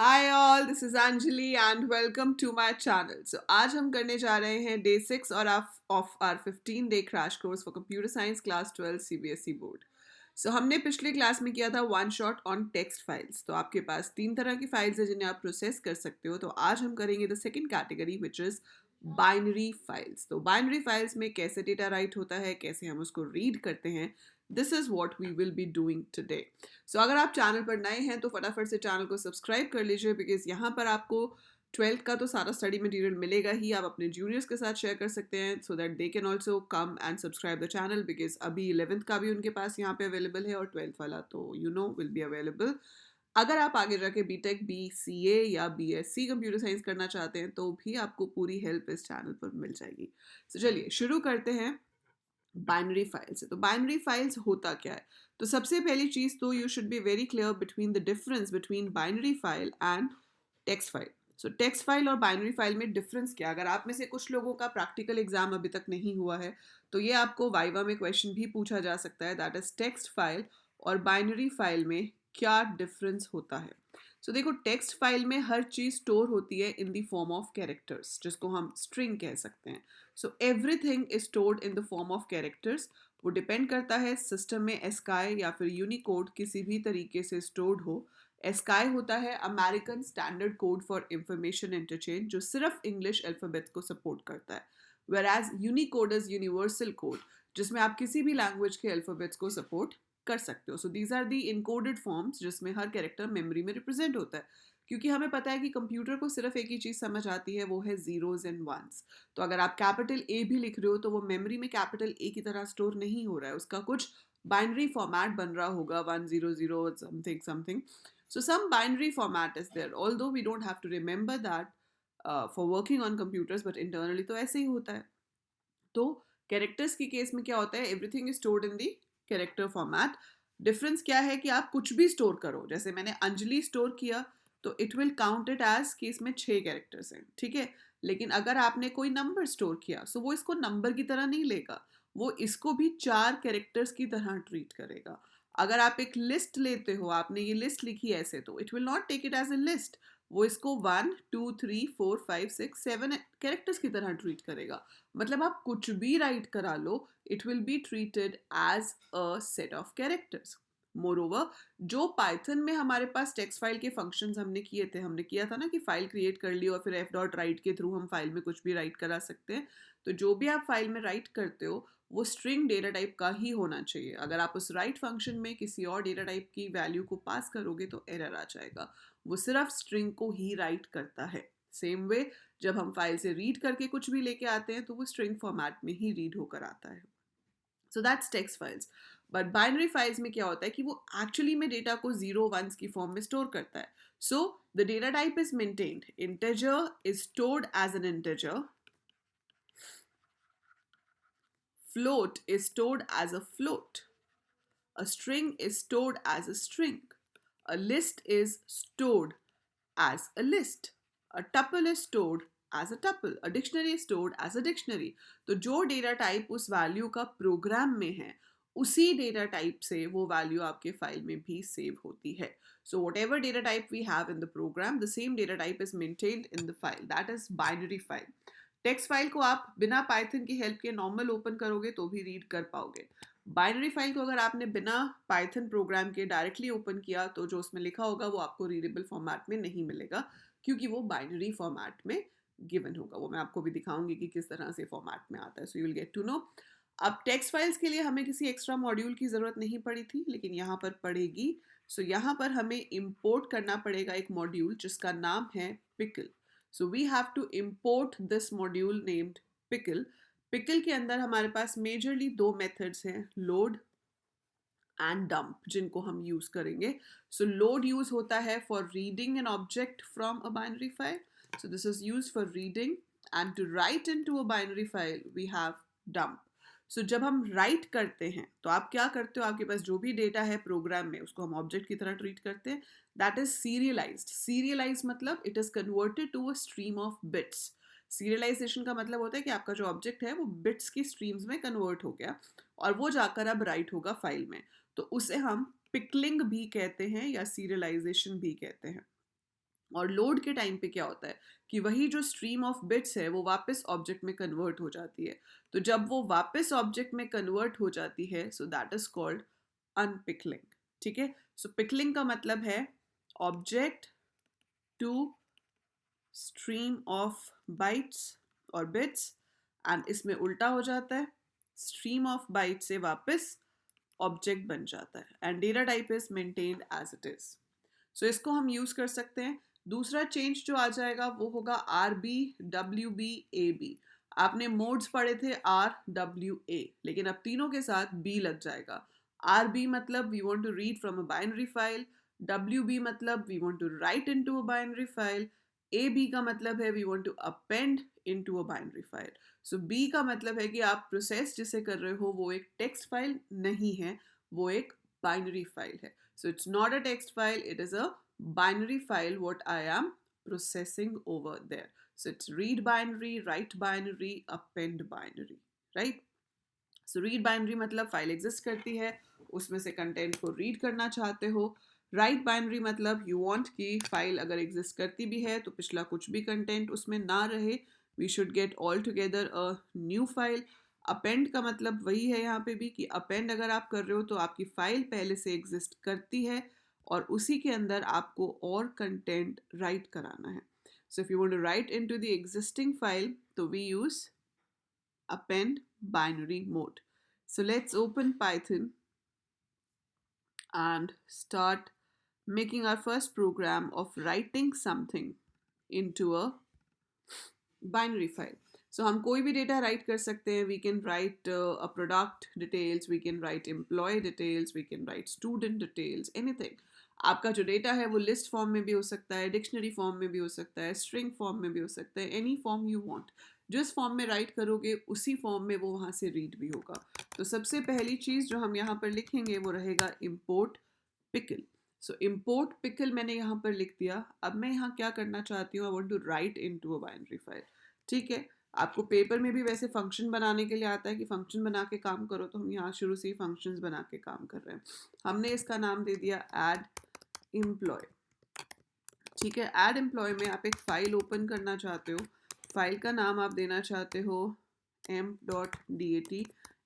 Hi all, this is Anjali and welcome to my channel. So आज हम करने जा रहे हैं डे 6 और ऑफ आर 15 day crash course for computer science class 12 CBSE board. So हमने पिछले क्लास में किया था one shot on text files. तो आपके पास तीन तरह की फाइल्स है जिन्हें आप प्रोसेस कर सकते हो. तो आज हम करेंगे the second category which is binary files. तो बाइनरी फाइल्स में कैसे डेटा राइट होता है, कैसे हम उसको रीड करते हैं, this is what we will be doing today. So अगर आप चैनल पर नए हैं तो फटाफट से चैनल को सब्सक्राइब कर लीजिए बिकॉज यहाँ पर आपको 12th का तो सारा स्टडी मटेरियल मिलेगा ही. आप अपने जूनियर्स के साथ शेयर कर सकते हैं so that they can also come and subscribe the channel because अभी 11th का भी उनके पास यहाँ पे अवेलेबल है और 12th वाला तो विल बी अवेलेबल. अगर आप आगे जाके बीटेक BCA या BSc कंप्यूटर साइंस करना चाहते हैं तो भी आपको पूरी हेल्प इस चैनल पर मिल जाएगी. तो चलिए शुरू करते हैं बाइनरी फाइल्स है. तो बाइनरी फाइल्स होता क्या है? तो सबसे पहली चीज तो you should be very clear between the difference between binary file and text file. So text file और बाइनरी फाइल में डिफरेंस क्या? अगर आप में से कुछ लोगों का प्रैक्टिकल एग्जाम अभी तक नहीं हुआ है तो ये आपको वाइवा में क्वेश्चन भी पूछा जा सकता है. दैट इज टेक्स्ट फाइल और बाइनरी फाइल में क्या डिफरेंस होता है. सो देखो, टेक्स्ट फाइल में हर चीज स्टोर होती है in the form of characters जिसको हम स्ट्रिंग कह सकते हैं. So everything is stored in the form of characters. वो डिपेंड करता है सिस्टम में एस्काई या फिर यूनिकोड किसी भी तरीके से स्टोर्ड हो. एस्काई होता है American standard code for information interchange जो सिर्फ इंग्लिश अल्फ़ाबेट को सपोर्ट करता है. Whereas Unicode is universal code जिसमें आप किसी भी लैंग्वेज के अल्फ़ाबेट्स को सपोर्ट कर सकते हो. So these are the encoded forms जिसमें हर कैरेक्टर मेमोरी में रिप्रेजेंट होता है. क्योंकि हमें पता है कि कंप्यूटर को सिर्फ एक ही चीज़ समझ आती है, वो है जीरोज एंड वंस. तो अगर आप कैपिटल ए भी लिख रहे हो तो वो मेमोरी में कैपिटल ए की तरह स्टोर नहीं हो रहा है, उसका कुछ बाइनरी फॉर्मेट बन रहा होगा 100 something something. So some binary format is there although we don't have to remember that for working on computers, but internally तो ऐसे ही होता है. तो कैरेक्टर्स की केस में क्या होता है, everything is stored in the character format. Difference क्या है कि आप कुछ भी स्टोर करो, जैसे मैंने अंजलि स्टोर किया तो it will count it as कि इसमें 6 कैरेक्टर्स हैं, ठीक है. लेकिन अगर आपने कोई नंबर स्टोर किया सो वो इसको नंबर की तरह नहीं लेगा, वो इसको भी 4 कैरेक्टर्स की तरह ट्रीट करेगा. अगर आप एक लिस्ट लेते हो, आपने ये लिस्ट लिखी ऐसे, तो it will not take it as a list, वो इसको 1 2 3 4 5 6 7 कैरेक्टर्स की तरह ट्रीट करेगा. मतलब आप कुछ भी राइट करा लो, it will be treated as a set of characters. Moreover, जो पाइथन में हमारे पास टेक्स्ट फाइल के फंक्शंस हमने किया था ना कि फाइल क्रिएट कर ली और फिर एफ डॉट राइट के थ्रू हम फाइल में कुछ भी राइट करा सकते हैं. तो जो भी आप फाइल में राइट करते हो वो स्ट्रिंग डेटा टाइप का ही होना चाहिए. अगर आप उस राइट फंक्शन में किसी और डेटा टाइप की वैल्यू को पास करोगे तो एरर आ जाएगा. वो सिर्फ स्ट्रिंग को ही राइट करता है. सेम वे जब हम फाइल से रीड करके कुछ भी लेके आते हैं तो वो स्ट्रिंग फॉर्मेट में ही रीड होकर आता है. So that's text files. But binary files में क्या होता है कि वो एक्चुअली में डेटा को जीरो वंस की फॉर्म में स्टोर करता है. So the data type is maintained. Integer is stored as an integer. Float is stored as a float. A string is stored as a string. A list is stored as a list. A tuple is stored as a tuple. A dictionary is stored as a dictionary. तो जो data type उस value का programme में है उसी data type से वो value आपके फाइल में भी सेव होती है. So whatever data type we have in the program, the same data type is maintained in the file. That is binary file. Text file को आप बिना पाइथन की हेल्प के नॉर्मल ओपन करोगे तो भी रीड कर पाओगे. बाइनरी फाइल को अगर आपने बिना पाइथन प्रोग्राम के डायरेक्टली ओपन किया तो जो उसमें लिखा होगा वो आपको रीडेबल फॉर्मेट में नहीं मिलेगा क्योंकि वो बाइनरी फॉर्मेट में गिवन होगा. वो मैं आपको भी दिखाऊंगी कि किस तरह से फॉर्मेट में आता है. So you will get to know. अब टेक्स्ट फाइल्स के लिए हमें किसी एक्स्ट्रा मॉड्यूल की ज़रूरत नहीं पड़ी थी लेकिन यहाँ पर पड़ेगी. सो यहाँ पर हमें इम्पोर्ट करना पड़ेगा एक मॉड्यूल जिसका नाम है pickle. So we have to import this module named pickle. Pickle के अंदर हमारे पास मेजरली दो मेथड्स हैं, लोड एंड डंप, जिनको हम यूज करेंगे. सो लोड यूज होता है for reading an object from a binary file. So this is use for reading and to write into a binary file we have dump. So जब हम right करते हैं तो आप क्या करते हो, आपके पास जो भी डेटा है प्रोग्राम में उसको हम ऑब्जेक्ट की तरह ट्रीट करते हैं. That is serialized. सीरियलाइज मतलब it is converted to a stream of bits. Serialization का मतलब होता है कि आपका जो ऑब्जेक्ट है वो बिट्स की स्ट्रीम्स में कन्वर्ट हो गया और वो जाकर अब राइट होगा फाइल में. तो उसे हम पिकलिंग भी कहते हैं या सीरियलाइजेशन भी कहते हैं. और लोड के टाइम पे क्या होता है कि वही जो स्ट्रीम ऑफ बिट्स है वो वापस ऑब्जेक्ट में कन्वर्ट हो जाती है। तो जब वो वापस ऑब्जेक्ट में कन्वर्ट हो जाती है so that is called unpickling. ठीक है, सो पिकलिंग का मतलब है object to stream of bytes और बिट्स, एंड इसमें उल्टा हो जाता है, स्ट्रीम ऑफ बाइट से वापस ऑब्जेक्ट बन जाता है and data type is maintained as it is. So इसको हम यूज कर सकते हैं। दूसरा चेंज जो आ जाएगा वो होगा R B W B A B. आपने मोड्स पढ़े थे आर डब्ल्यू ए, लेकिन अब तीनों के साथ बी लग जाएगा। आर बी मतलब we want to read from a binary file, W B मतलब we want to write into a binary file, A B का मतलब है we want to append into a binary file. So B का मतलब है कि आप प्रोसेस जिसे कर रहे हो वो एक टेक्स्ट फाइल नहीं है, वो एक बाइनरी फाइल है। So it's not a text file, it is a binary file what I am processing over there. So it's read binary, write binary, append binary, right? So read binary मतलब file exist करती है, उसमें से content को read करना चाहते हो। Right binary मतलब यू वांट कि फाइल अगर एग्जिस्ट करती भी है तो पिछला कुछ भी कंटेंट उसमें ना रहे, we should get all together a new file. Append का मतलब वही है यहाँ पे भी कि अपेंड अगर आप कर रहे हो तो आपकी फाइल पहले से एग्जिस्ट करती है और उसी के अंदर आपको और कंटेंट राइट कराना है। So if you want to write into the existing file तो we use append binary mode. So let's open Python and start making our first program of writing something into a binary file. So हम कोई भी data right कर सकते हैं. We can write a product details, we can write employee details, we can write student details, anything. आपका जो data है वो लिस्ट फॉर्म में भी हो सकता है, डिक्शनरी फॉर्म में भी हो सकता है, स्ट्रिंग फॉर्म में भी हो सकता है, एनी फॉर्म यू वांट. जिस फॉर्म में राइट करोगे उसी फॉर्म में वो वहाँ से रीड भी होगा. तो सबसे पहली चीज़ जो हम यहाँ पर लिखेंगे वो रहेगा इम्पोर्ट पिकल. सो इम्पोर्ट पिकल मैंने यहाँ पर लिख दिया. अब मैं यहाँ क्या करना चाहती हूँ, I want to write into a binary file. ठीक है, आपको पेपर में भी वैसे फंक्शन बनाने के लिए आता है कि फंक्शन बना के काम करो, तो हम यहाँ शुरू से ही फंक्शंस बना के काम कर रहे हैं. हमने इसका नाम दे दिया ऐड एम्प्लॉय. ठीक है, ऐड एम्प्लॉय में आप एक फाइल ओपन करना चाहते हो. फाइल का नाम आप देना चाहते हो emp.dat.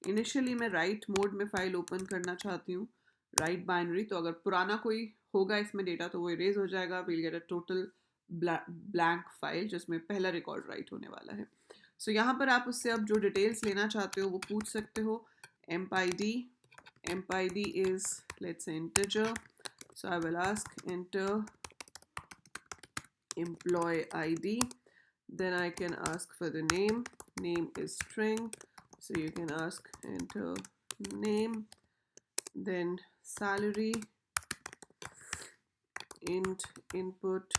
इनिशियली मैं राइट मोड में फाइल ओपन करना चाहती हूँ, राइट बाइनरी. तो अगर पुराना कोई होगा इसमें डेटा तो वो इरेज हो जाएगा. Will get a total blank file जिसमें पहला रिकॉर्ड राइट होने वाला है. सो यहाँ पर आप उससे अब जो डिटेल्स लेना चाहते हो वो पूछ सकते हो. emp id is let's say integer, so I will ask enter employee id. Then I can ask for the name. Name is string, so you can ask enter name. Then salary, int input,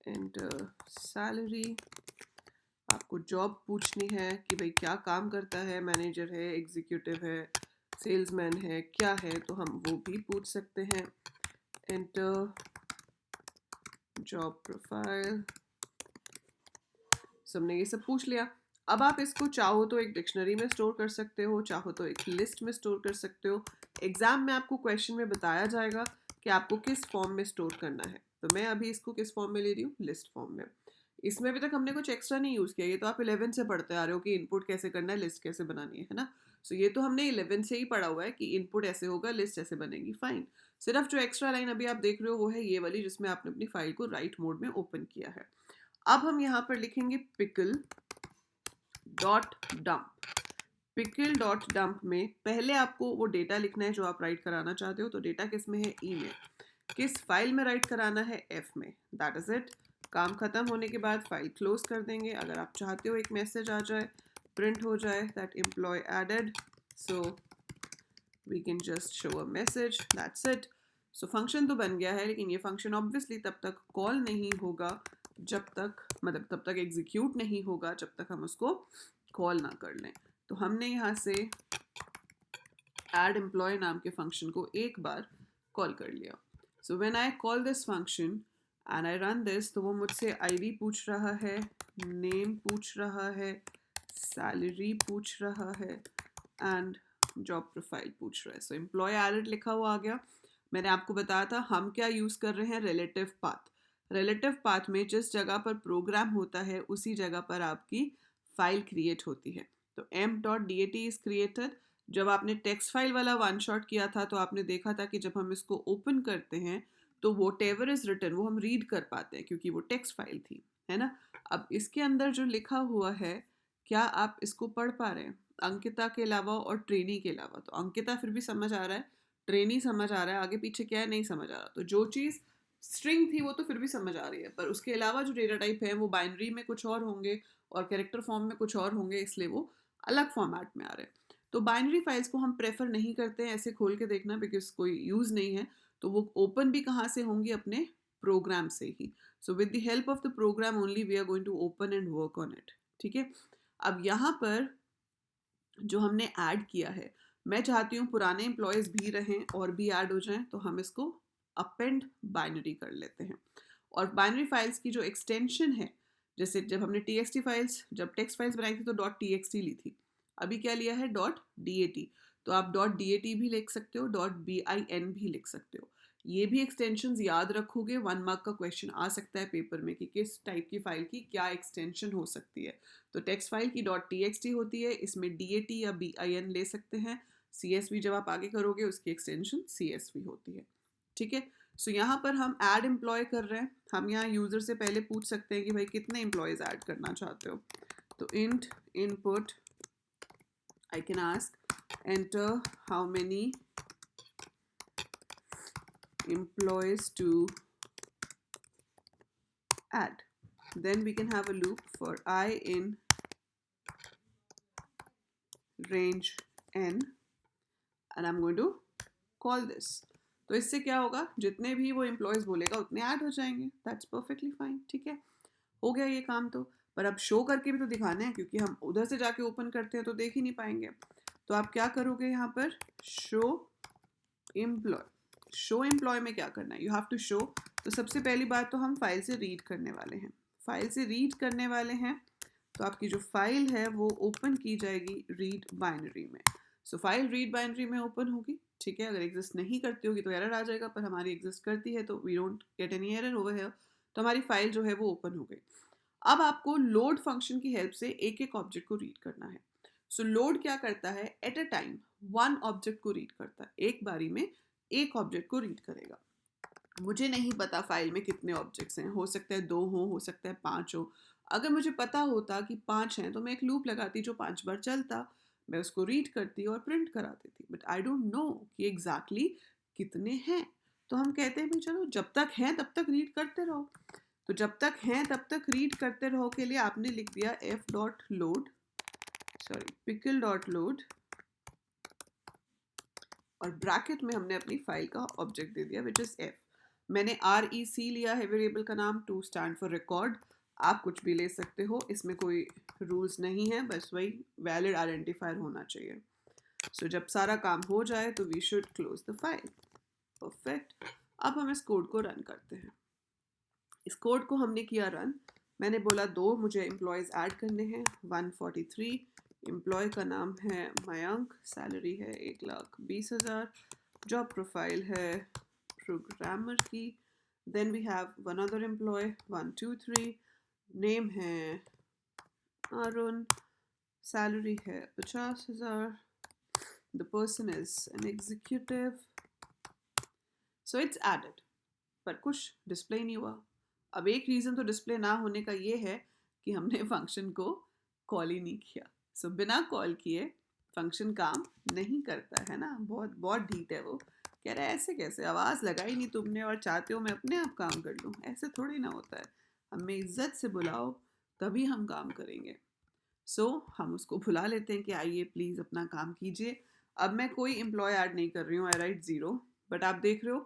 enter salary. आपको job पूछनी है कि भाई क्या काम करता है, manager है, एग्जीक्यूटिव है, सेल्समैन है, क्या है, तो हम वो भी पूछ सकते हैं. Enter job profile. सबने ये सब पूछ लिया. अब आप इसको चाहो तो एक डिक्शनरी में स्टोर कर सकते हो, चाहो तो एक लिस्ट में स्टोर कर सकते हो. एग्जाम में आपको क्वेश्चन में बताया जाएगा कि आपको किस फॉर्म में स्टोर करना है. तो मैं अभी इसको किस फॉर्म में ले रही हूँ, लिस्ट फॉर्म में. इसमें अभी तक हमने कुछ एक्स्ट्रा नहीं यूज़ किया. ये तो आप 11 से पढ़ते आ रहे हो कि इनपुट कैसे करना है, लिस्ट कैसे बनानी है ना. सो ये तो हमने 11 से ही पढ़ा हुआ है कि इनपुट ऐसे होगा, लिस्ट ऐसे बनेगी. फाइन. सिर्फ जो एक्स्ट्रा लाइन अभी आप देख रहे हो वो है ये वाली जिसमें आपने अपनी फाइल को राइट मोड में ओपन किया है. अब हम यहाँ पर लिखेंगे pickle dot dump. Pickle dot dump में पहले आपको वो डेटा लिखना है जो आप राइट कराना चाहते हो. तो डेटा किस में है, ई में. किस फाइल में राइट कराना है, एफ में. That is it. काम खत्म होने के बाद फाइल क्लोज कर देंगे. अगर आप चाहते हो एक मैसेज आ जाए, प्रिंट हो जाए that employ added, so we can just show a message. That's it. So function तो बन गया है, लेकिन ये फंक्शन ऑब्वियसली तब तक कॉल नहीं होगा जब तक, मतलब तब तक एग्जीक्यूट नहीं होगा जब तक हम उसको कॉल ना कर लें. तो हमने यहाँ से ऐड एम्प्लॉय नाम के फंक्शन को एक बार कॉल कर लिया. So when I call this function and I run this, तो वो मुझसे आईडी पूछ रहा है, नेम पूछ रहा है, सैलरी पूछ रहा है एंड जॉब प्रोफाइल पूछ रहा है. सो एम्प्लॉय एडेड लिखा हुआ आ गया. मैंने आपको बताया था हम क्या यूज़ कर रहे हैं, रिलेटिव पाथ। रिलेटिव पाथ में जिस जगह पर प्रोग्राम होता है उसी जगह पर आपकी फाइल क्रिएट होती है। तो m.dat इज़ क्रिएटेड। जब आपने टेक्स्ट फाइल वाला वन शॉट किया था तो आपने देखा था कि जब हम इसको ओपन करते हैं तो वो टेवर इज़ रिटन, वो हम रीड कर पाते हैं क्योंकि वो टेक्स्ट फाइल थी, है ना। अब इसके अंदर जो लिखा हुआ है, क्या आप इसको पढ़ पा रहे हैं अंकिता के अलावा और ट्रेनी के अलावा? तो अंकिता फिर भी समझ आ रहा है, ट्रेनी समझ आ रहा है, आगे पीछे क्या है नहीं समझ आ रहा। तो जो चीज़ स्ट्रिंग थी वो तो फिर भी समझ आ रही है, पर उसके अलावा जो डेटा टाइप है वो बाइनरी में कुछ और होंगे और कैरेक्टर फॉर्म में कुछ और होंगे, इसलिए वो अलग फॉर्मेट में आ रहे हैं। तो बाइनरी फाइल्स को हम प्रेफर नहीं करते हैं ऐसे खोल के देखना, बिकॉज कोई यूज़ नहीं है। तो वो ओपन भी कहाँ से होंगी, अपने प्रोग्राम से ही। So with the help of the program only we are going to open and work on it. ठीक है। अब यहाँ पर जो हमने ऐड किया है, मैं चाहती हूँ पुराने एम्प्लॉयज़ भी रहें और भी ऐड हो जाएं, तो हम इसको अपेंड बाइनरी कर लेते हैं। और बाइनरी फाइल्स की जो एक्सटेंशन है, जैसे जब हमने txt फाइल्स, जब टेक्स्ट फाइल्स बनाई थी तो .txt ली थी, अभी क्या लिया है .dat। तो आप .dat भी लिख सकते हो, .bin भी लिख सकते हो। ये भी एक्सटेंशंस याद रखोगे, 1 मार्क का क्वेश्चन आ सकता है पेपर में कि किस टाइप की फाइल की क्या एक्सटेंशन हो सकती है। तो टेक्स्ट फाइल की .txt होती है, इसमें dat या bin ले सकते हैं। csv जब आप आगे करोगे उसकी एक्सटेंशन csv होती है। ठीक है। सो यहाँ पर हम ऐड एम्प्लॉय कर रहे हैं। हम यहाँ यूज़र से पहले पूछ सकते हैं कि भाई कितने एम्प्लॉयज़ ऐड करना चाहते हो। तो int input I can ask enter how many employees to add. Then we can have a loop for I in range n and I'm going to call this. तो इससे क्या होगा, जितने भी वो एम्प्लॉयज़ बोलेगा उतने ऐड हो जाएंगे। That's perfectly fine. ठीक है, हो गया ये काम। तो पर अब शो करके भी तो दिखाना है, क्योंकि हम उधर से जाके ओपन करते हैं तो देख ही नहीं पाएंगे। तो आप क्या करोगे यहाँ पर, शो एम्प्लॉय। शो एम्प्लॉय में क्या करना है, यू हैव टू शो। तो सबसे पहली बात तो हम फाइल से रीड करने वाले हैं। फाइल से रीड करने वाले हैं तो आपकी जो फाइल है वो ओपन की जाएगी रीड बाइनरी में। सो फाइल रीड बाइनरी में ओपन होगी। ठीक है, अगर एग्जिस्ट नहीं करती होगी तो एरर आ जाएगा, पर हमारी एग्जिस्ट करती है तो we don't get any error over here. तो हमारी फाइल जो है वो ओपन हो गई। अब आपको लोड फंक्शन की हेल्प से एक एक ऑब्जेक्ट को रीड करना है। सो लोड क्या करता है, एट अ टाइम 1 ऑब्जेक्ट को रीड करता है, एक बारी में एक ऑब्जेक्ट को रीड करेगा। मुझे नहीं पता फाइल में कितने ऑब्जेक्ट्स हैं, हो सकता है 2 हो सकता है 5 हो। अगर मुझे पता होता कि 5 हैं तो मैं एक लूप लगाती जो 5 बार चलता, मैं उसको रीड करती और प्रिंट करा देती। बट आई डोंट नो कि एग्जैक्टली कितने हैं। तो हम कहते हैं भाई चलो जब तक हैं तब तक रीड करते रहो। तो जब तक हैं तब तक रीड करते रहो के लिए आपने लिख दिया pickle.load और ब्रैकेट में हमने अपनी फाइल का ऑब्जेक्ट दे दिया विच इज़ f। मैंने REC लिया है वेरिएबल का नाम, टू स्टैंड फॉर रिकॉर्ड। आप कुछ भी ले सकते हो, इसमें कोई रूल्स नहीं है, बस वही वैलिड आइडेंटिफायर होना चाहिए। सो जब सारा काम हो जाए तो we should close the file. Perfect. अब हम इस कोड को रन करते हैं। इस कोड को हमने किया रन। मैंने बोला 2 मुझे एम्प्लॉयज़ ऐड करने हैं, 143। एम्प्लॉय का नाम है मयंक, सैलरी है 1,20,000, जॉब प्रोफाइल है प्रोग्रामर की। Then we have one other employ 123, name है अरुण, सैलरी है 50,000, the person is an executive. So it's added, पर कुछ डिस्प्ले नहीं हुआ। अब एक रीज़न तो डिस्प्ले ना होने का ये है कि हमने फंक्शन को कॉल ही नहीं किया। सो बिना कॉल किए फंक्शन काम नहीं करता है ना, बहुत बहुत ढीठ है वो। कह रहा है ऐसे कैसे, आवाज़ लगाई नहीं तुमने और चाहते हो मैं अपने आप काम कर लूँ, ऐसे थोड़ी ना होता है। हमें इज्जत से बुलाओ तभी हम काम करेंगे। सो हम उसको बुला लेते हैं कि आइए प्लीज़ अपना काम कीजिए। अब मैं कोई एम्प्लॉय ऐड नहीं कर रही हूँ, आई राइट 0। बट आप देख रहे हो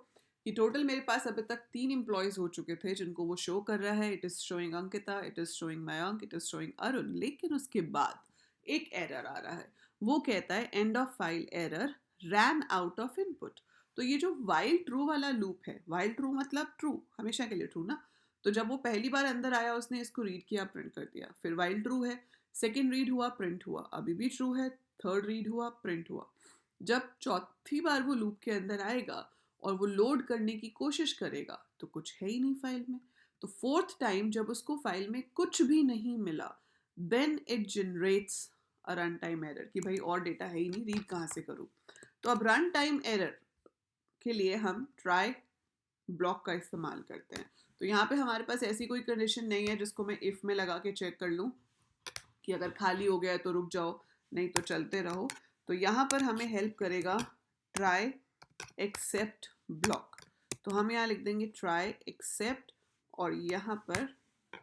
कि टोटल मेरे पास अभी तक 3 एम्प्लॉयज़ हो चुके थे जिनको वो शो कर रहा है। It is showing Ankita, it is showing Mayank, it is showing Arun. लेकिन उसके बाद एक एरर आ रहा है, वो कहता है end of file error, ran out of input. तो ये जो वाइल ट्रू वाला लूप है, वाइल ट्रू मतलब ट्रू, हमेशा के लिए ट्रू ना। तो जब वो पहली बार अंदर आया उसने इसको रीड किया, प्रिंट कर दिया, फिर वाइल ट्रू है, सेकेंड रीड हुआ, प्रिंट हुआ, अभी भी ट्रू है, थर्ड रीड हुआ, प्रिंट हुआ। जब चौथी बार वो लूप के अंदर आएगा और वो लोड करने की कोशिश करेगा तो कुछ है ही नहीं फाइल में। तो फोर्थ टाइम जब उसको फाइल में कुछ भी नहीं मिला, then it generates a run time error कि भाई और डेटा है ही नहीं, रीड कहाँ से करूँ। तो अब रन टाइम एरर के लिए हम ट्राई ब्लॉक का इस्तेमाल करते हैं। तो यहाँ पे हमारे पास ऐसी कोई कंडीशन नहीं है जिसको मैं इफ़ में लगा के चेक कर लूँ कि अगर खाली हो गया है तो रुक जाओ, नहीं तो चलते रहो। तो यहाँ पर हमें हेल्प करेगा ट्राई एक्सेप्ट ब्लॉक। तो हम यहाँ लिख देंगे ट्राई एक्सेप्ट और यहाँ पर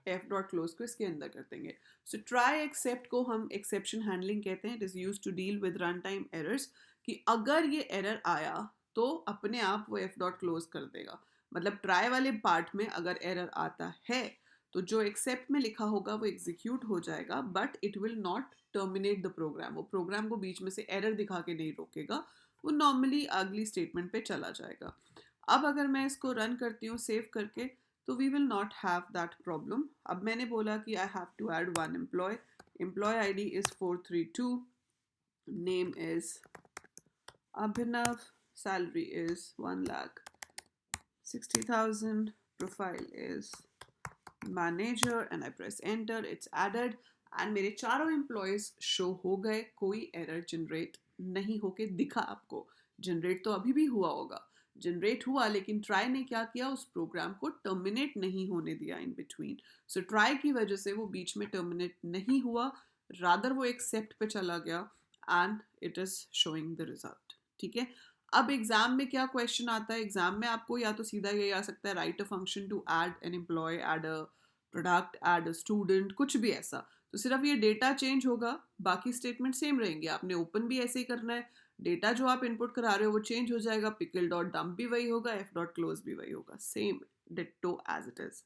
एफ डॉट क्लोज को इसके अंदर कर देंगे। सो ट्राई एक्सेप्ट को हम एक्सेप्शन हैंडलिंग कहते हैं। It is use to deal with run time errors कि अगर ये एरर आया तो अपने आप वो एफ डॉट क्लोज कर देगा। मतलब ट्राई वाले पार्ट में अगर एरर आता है तो जो एक्सेप्ट में लिखा होगा वो एग्जीक्यूट हो जाएगा, but it will not terminate the program. वो प्रोग्राम को बीच में से एरर दिखा के नहीं रोकेगा, वो नॉर्मली अगली स्टेटमेंट पे चला जाएगा। अब अगर मैं इसको रन करती हूँ सेव करके तो we will not have that problem. अब मैंने बोला कि I have to add one employ, employ ID is 432, name is Abhinav, salary is 1,60,000, profile is manager and I press enter, it's added and मेरे चारों एम्प्लॉयज शो हो गए, कोई error generate नहीं होके दिखा आपको। जनरेट तो अभी भी हुआ होगा, जनरेट हुआ, लेकिन ट्राई ने क्या किया, उस प्रोग्राम को टर्मिनेट नहीं होने दिया इन बिटवीन। सो ट्राई की वजह से वो बीच में टर्मिनेट नहीं हुआ, रादर वो एक्सेप्ट पे चला गया and it is showing the result. ठीक है। अब एग्जाम में क्या क्वेश्चन आता है, एग्जाम में आपको या तो सीधा ये आ सकता है write a function to add an employ, add a product, add a student, कुछ भी ऐसा। तो सिर्फ ये डेटा चेंज होगा, बाकी स्टेटमेंट सेम रहेंगे। आपने ओपन भी ऐसे ही करना है, डेटा जो आप इनपुट करा रहे हो वो चेंज हो जाएगा, पिकल डॉट डंप भी वही होगा, एफ डॉट क्लोज भी वही होगा, same ditto as it is.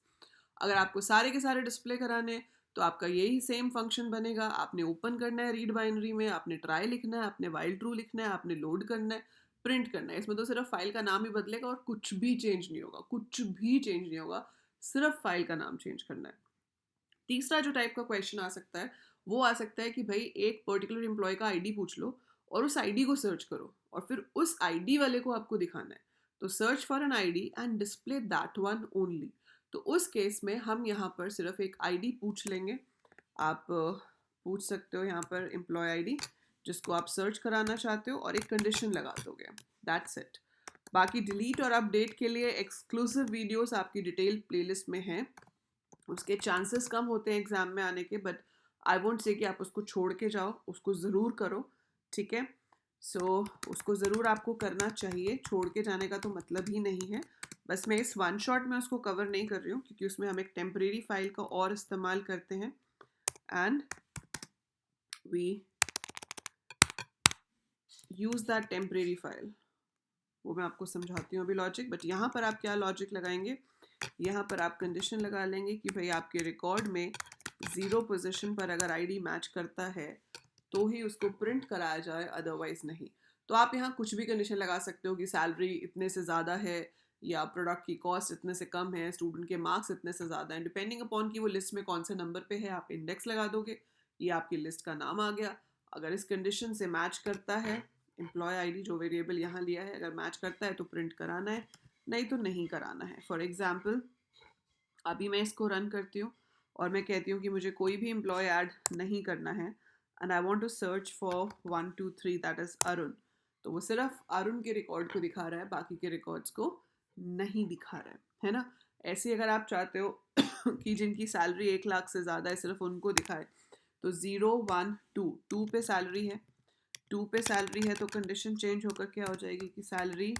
अगर आपको सारे के सारे डिस्प्ले कराने हैं तो आपका यही सेम फंक्शन बनेगा। आपने ओपन करना है रीड बाइनरी में, आपने ट्राई लिखना है, आपने वाइल ट्रू लिखना है, आपने लोड करना है, प्रिंट करना है। इसमें तो सिर्फ फाइल का नाम ही बदलेगा और कुछ भी चेंज नहीं होगा, कुछ भी चेंज नहीं होगा, सिर्फ फाइल का नाम चेंज करना है। तीसरा जो टाइप का क्वेश्चन आ सकता है वो आ सकता है कि भाई एक पर्टिकुलर एम्प्लॉय का आईडी पूछ लो और उस आईडी को सर्च करो और फिर उस आईडी वाले को आपको दिखाना है। तो search for an ID and display that one only. तो उस केस में हम यहाँ पर सिर्फ एक आईडी पूछ लेंगे। आप पूछ सकते हो यहाँ पर एम्प्लॉय आईडी जिसको आप सर्च कराना चाहते हो और एक कंडीशन लगा दोगे, दैट्स इट। बाकी डिलीट और अपडेट के लिए एक्सक्लूसिव वीडियोस आपकी डिटेल प्लेलिस्ट में हैं। उसके चांसेस कम होते हैं एग्जाम में आने के, बट आई वोंट से कि आप उसको छोड़ के जाओ, उसको ज़रूर करो। ठीक है। सो उसको ज़रूर आपको करना चाहिए, छोड़ के जाने का तो मतलब ही नहीं है। बस मैं इस वन शॉट में उसको कवर नहीं कर रही हूँ क्योंकि उसमें हम एक टेम्परेरी फाइल का और इस्तेमाल करते हैं and we use that temporary file. वो मैं आपको समझाती हूँ अभी लॉजिक, बट यहाँ पर आप क्या लॉजिक लगाएंगे, यहाँ पर आप कंडीशन लगा लेंगे कि भाई आपके रिकॉर्ड में 0 पोजीशन पर अगर आईडी मैच करता है तो ही उसको प्रिंट कराया जाए, अदरवाइज नहीं। तो आप यहाँ कुछ भी कंडीशन लगा सकते हो कि सैलरी इतने से ज़्यादा है या प्रोडक्ट की कॉस्ट इतने से कम है, स्टूडेंट के मार्क्स इतने से ज़्यादा हैं, डिपेंडिंग अपॉन कि वो लिस्ट में कौन से नंबर पे है आप इंडेक्स लगा दोगे, ये आपकी लिस्ट का नाम आ गया। अगर इस कंडीशन से मैच करता है, एम्प्लॉय आईडी जो वेरिएबल यहाँ लिया है अगर मैच करता है तो प्रिंट कराना है, नहीं तो नहीं कराना है। फॉर एग्जाम्पल अभी मैं इसको रन करती हूँ और मैं कहती हूँ कि मुझे कोई भी एम्प्लॉय ऐड नहीं करना है and I want to search for 1 2 3 that is Arun. तो वो सिर्फ अरुण के रिकॉर्ड को दिखा रहा है, बाकी के रिकॉर्ड्स को नहीं दिखा रहा है ना। ऐसे अगर आप चाहते हो कि जिनकी सैलरी 1 लाख से ज़्यादा है सिर्फ उनको दिखाए, तो 0 1 2 2 पे सैलरी है, 2 पे सैलरी है तो कंडीशन चेंज होकर क्या हो जाएगी कि सैलरी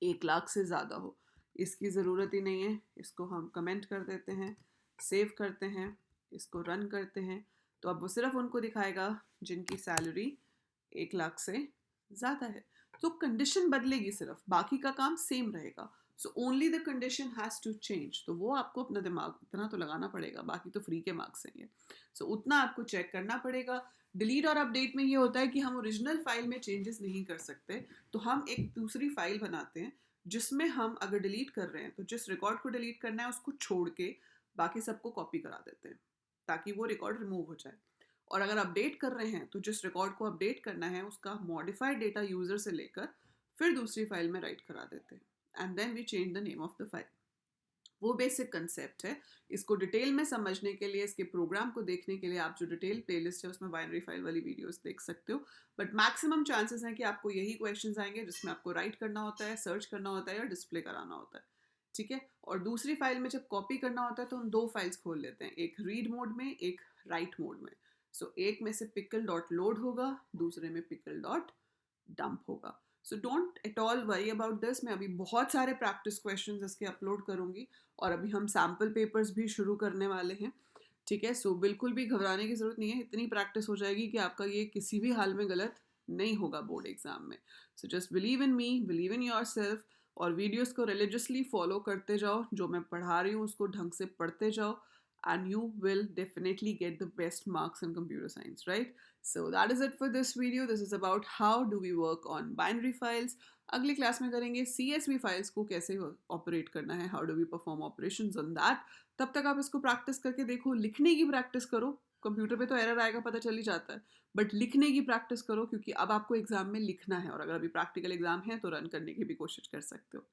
1 लाख से ज़्यादा हो। इसकी ज़रूरत ही नहीं है, इसको हम कमेंट कर देते हैं, सेव करते हैं, इसको रन करते हैं। तो अब वो सिर्फ उनको दिखाएगा जिनकी सैलरी 1 लाख से ज़्यादा है। तो कंडीशन बदलेगी सिर्फ, बाकी का काम सेम रहेगा। So only the condition has to change. तो वो आपको अपना दिमाग इतना तो लगाना पड़ेगा, बाकी तो फ्री के मार्क्स हैं ये। सो उतना आपको चेक करना पड़ेगा। डिलीट और अपडेट में ये होता है कि हम ओरिजिनल फाइल में चेंजेस नहीं कर सकते, तो हम एक दूसरी फाइल बनाते हैं जिसमें हम अगर डिलीट कर रहे हैं तो जिस रिकॉर्ड को डिलीट करना है उसको छोड़ के बाकी सबको कॉपी करा देते हैं ताकि वो रिकॉर्ड रिमूव हो जाए। और अगर अपडेट कर रहे हैं तो जिस रिकॉर्ड को अपडेट करना है उसका मॉडिफाइड डेटा यूज़र से लेकर फिर दूसरी फाइल में राइट करा देते हैं, and then we change the name of the file. वो बेसिक कंसेप्ट है। इसको डिटेल में समझने के लिए, इसके प्रोग्राम को देखने के लिए आप जो डिटेल प्लेलिस्ट है उसमें बाइनरी फाइल वाली वीडियोस देख सकते हो। बट मैक्सिमम चांसेस हैं कि आपको यही क्वेश्चंस आएंगे जिसमें आपको राइट करना होता है, सर्च करना होता है या डिस्प्ले कराना होता है। ठीक है। और दूसरी फाइल में जब कॉपी करना होता है तो हम दो फाइल्स खोल लेते हैं, एक रीड मोड में, एक राइट मोड में। सो एक में से पिकल डॉट लोड होगा, दूसरे में पिकल डॉट डंप होगा। So don't at all worry about this. मैं अभी बहुत सारे प्रैक्टिस क्वेश्चंस इसके अपलोड करूंगी और अभी हम सैम्पल पेपर्स भी शुरू करने वाले हैं। ठीक है। सो बिल्कुल भी घबराने की ज़रूरत नहीं है, इतनी प्रैक्टिस हो जाएगी कि आपका ये किसी भी हाल में गलत नहीं होगा बोर्ड एग्जाम में। So just believe in me, believe in your self, और वीडियोस को रिलीजियसली फॉलो करते जाओ। जो मैं पढ़ा रही हूँ उसको ढंग से पढ़ते जाओ, and you will definitely get the best marks in computer science, right? So that is it for this video. This is about how do we work on binary files. अगली क्लास में करेंगे CSV फाइल्स को कैसे operate करना है, how do we perform operations on that. तब तक आप इसको प्रैक्टिस करके देखो, लिखने की प्रैक्टिस करो। कंप्यूटर पे तो एरर आएगा, पता चल ही जाता है, बट लिखने की प्रैक्टिस करो क्योंकि अब आपको एग्जाम में लिखना है, और अगर अभी प्रैक्टिकल एग्जाम है तो रन करने की भी कोशिश कर सकते हो।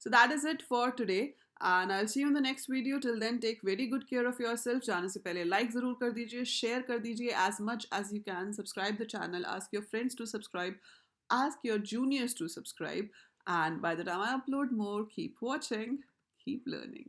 So that is it for today, and I will see you in the next video. Till then take very good care of yourself. जाने से पहले लाइक ज़रूर कर दीजिए, शेयर कर दीजिए as much as you can, subscribe the channel, ask your friends to subscribe, ask your juniors to subscribe, and by the time I upload more, keep watching, keep learning.